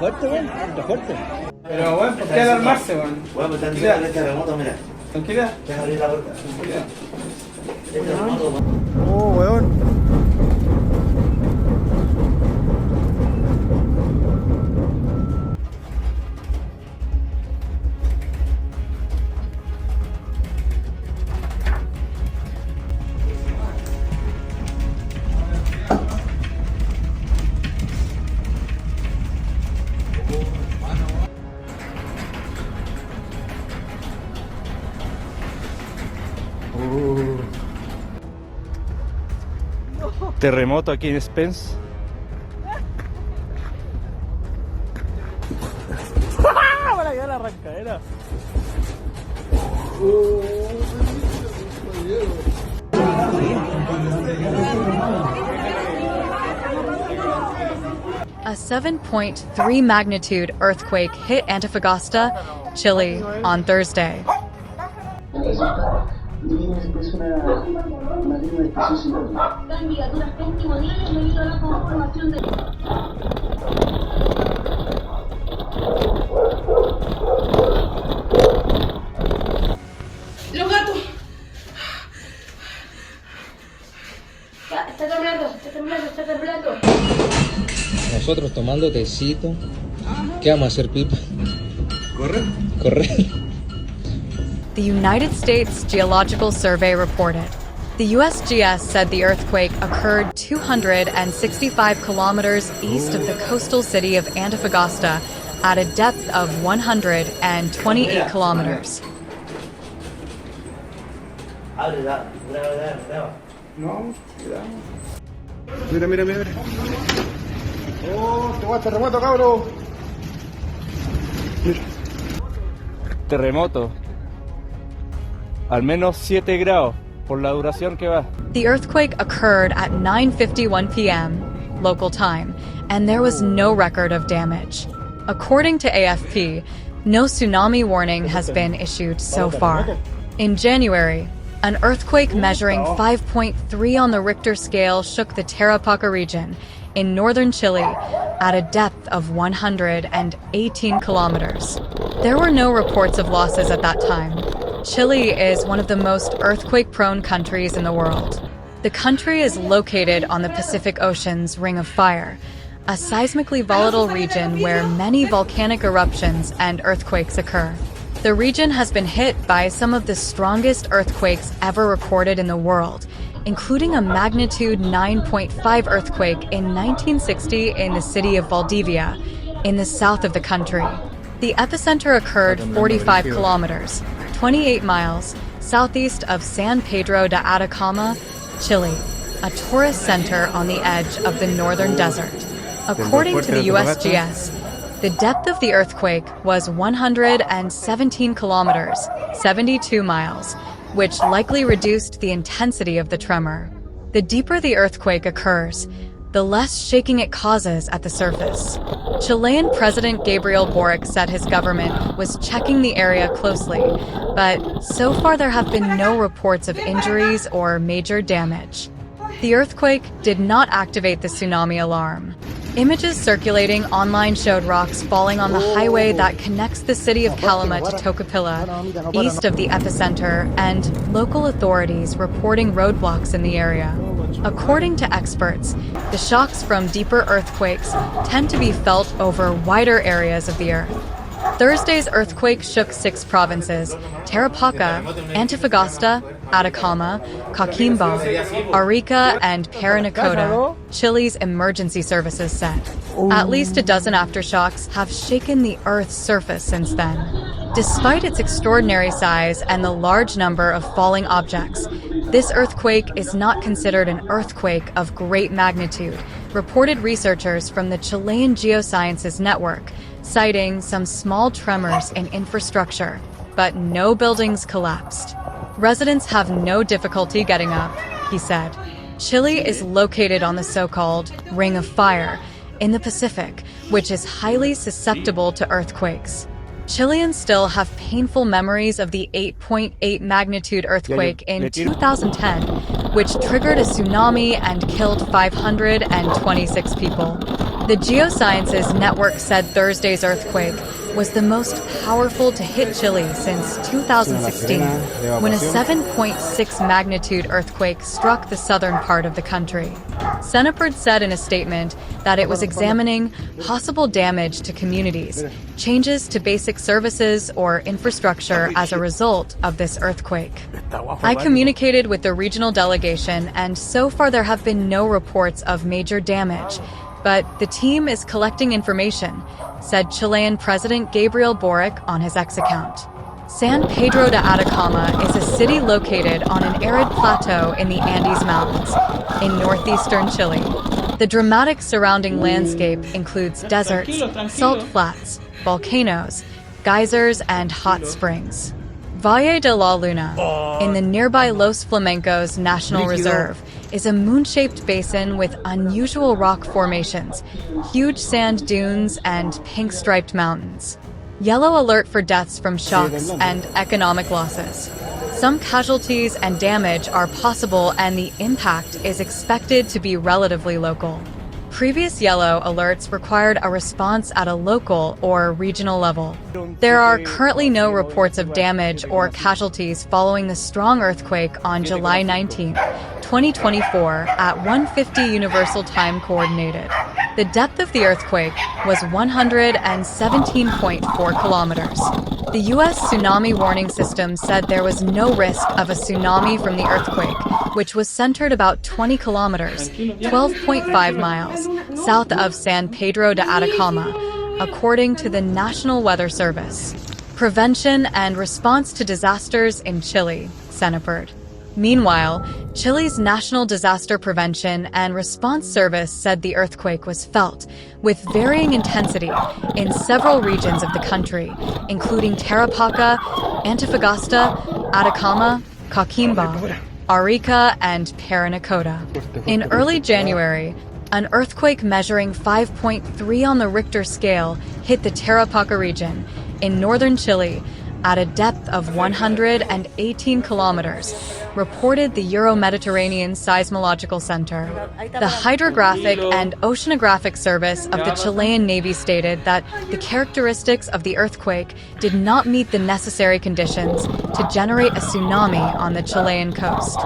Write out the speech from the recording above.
fuerte, weón. Está fuerte. Pero bueno, ¿por qué alarmarse, weón? Bueno, pues tendría el terremoto, mira. Tranquilidad. Deja abrir la puerta. Tranquilidad. El terremoto. Oh, weón. Terremoto aquí en Spence. Para allá la arrancadera. A 7.3 magnitude earthquake hit Antofagasta, Chile, on Thursday. Los gatos. Está temblando, está temblando, está temblando. Nosotros tomando tecito. ¿Qué vamos a hacer, Pipa? ¿Corre? Correr. The United States Geological Survey reported. The USGS said the earthquake occurred 265 kilometers east of the coastal city of Antofagasta at a depth of 128 kilometers. Ábrela, graba. No, cuidado. Mira, mira, mira. Oh, te va terremoto, cabro. Mira. Terremoto. Al menos 7 grados por la duración que va. The earthquake occurred at 9:51 p.m. local time, and there was no record of damage. According to AFP, no tsunami warning has been issued so far. In January, an earthquake measuring 5.3 on the Richter scale shook the Tarapaca region in northern Chile at a depth of 118 kilometers. There were no reports of losses at that time. Chile is one of the most earthquake-prone countries in the world. The country is located on the Pacific Ocean's Ring of Fire, a seismically volatile region where many volcanic eruptions and earthquakes occur. The region has been hit by some of the strongest earthquakes ever recorded in the world, including a magnitude 9.5 earthquake in 1960 in the city of Valdivia, in the south of the country. The epicenter occurred 45 kilometers, 28 miles, southeast of San Pedro de Atacama, Chile, a tourist center on the edge of the northern desert. According to the USGS, the depth of the earthquake was 117 kilometers, 72 miles, which likely reduced the intensity of the tremor. The deeper the earthquake occurs, the less shaking it causes at the surface. Chilean President Gabriel Boric said his government was checking the area closely, but so far there have been no reports of injuries or major damage. The earthquake did not activate the tsunami alarm. Images circulating online showed rocks falling on the highway that connects the city of Calama to Tocopilla, east of the epicenter, and local authorities reporting roadblocks in the area. According to experts, the shocks from deeper earthquakes tend to be felt over wider areas of the earth. Thursday's earthquake shook 6 provinces: Tarapaca, Antofagasta, Atacama, Coquimbo, Arica, and Parinacota, Chile's emergency services said. At least a dozen aftershocks have shaken the Earth's surface since then. Despite its extraordinary size and the large number of falling objects, this earthquake is not considered an earthquake of great magnitude, reported researchers from the Chilean Geosciences Network, citing some small tremors in infrastructure, but no buildings collapsed. Residents have no difficulty getting up, he said. Chile is located on the so-called Ring of Fire in the Pacific, which is highly susceptible to earthquakes. Chileans still have painful memories of the 8.8 magnitude earthquake in 2010, which triggered a tsunami and killed 526 people. The Geosciences Network said Thursday's earthquake was the most powerful to hit Chile since 2016, when a 7.6 magnitude earthquake struck the southern part of the country. Ceniperd said in a statement that it was examining possible damage to communities, changes to basic services or infrastructure as a result of this earthquake. I communicated with the regional delegation, and so far there have been no reports of major damage, but the team is collecting information, said Chilean President Gabriel Boric on his X account. San Pedro de Atacama is a city located on an arid plateau in the Andes Mountains, in northeastern Chile. The dramatic surrounding landscape includes deserts, salt flats, volcanoes, geysers, and hot springs. Valle de la Luna, in the nearby Los Flamencos National Reserve, is a moon-shaped basin with unusual rock formations, huge sand dunes, and pink-striped mountains. Yellow alert for deaths from shocks and economic losses. Some casualties and damage are possible, and the impact is expected to be relatively local. Previous yellow alerts required a response at a local or regional level. There are currently no reports of damage or casualties following the strong earthquake on July 19, 2024 at 1:50 Universal Time Coordinated. The depth of the earthquake was 117.4 kilometers. The U.S. Tsunami Warning System said there was no risk of a tsunami from the earthquake, which was centered about 20 kilometers, 12.5 miles, south of San Pedro de Atacama, according to the National Weather Service. Prevention and response to disasters in Chile, Ceniperd. Meanwhile, Chile's National Disaster Prevention and Response Service said the earthquake was felt with varying intensity in several regions of the country, including Tarapaca, Antofagasta, Atacama, Coquimbo, Arica, and Parinacota. In early January, an earthquake measuring 5.3 on the Richter scale hit the Tarapaca region in northern Chile at a depth of 118 kilometers, reported the Euro-Mediterranean Seismological Center. The Hydrographic and Oceanographic Service of the Chilean Navy stated that the characteristics of the earthquake did not meet the necessary conditions to generate a tsunami on the Chilean coast.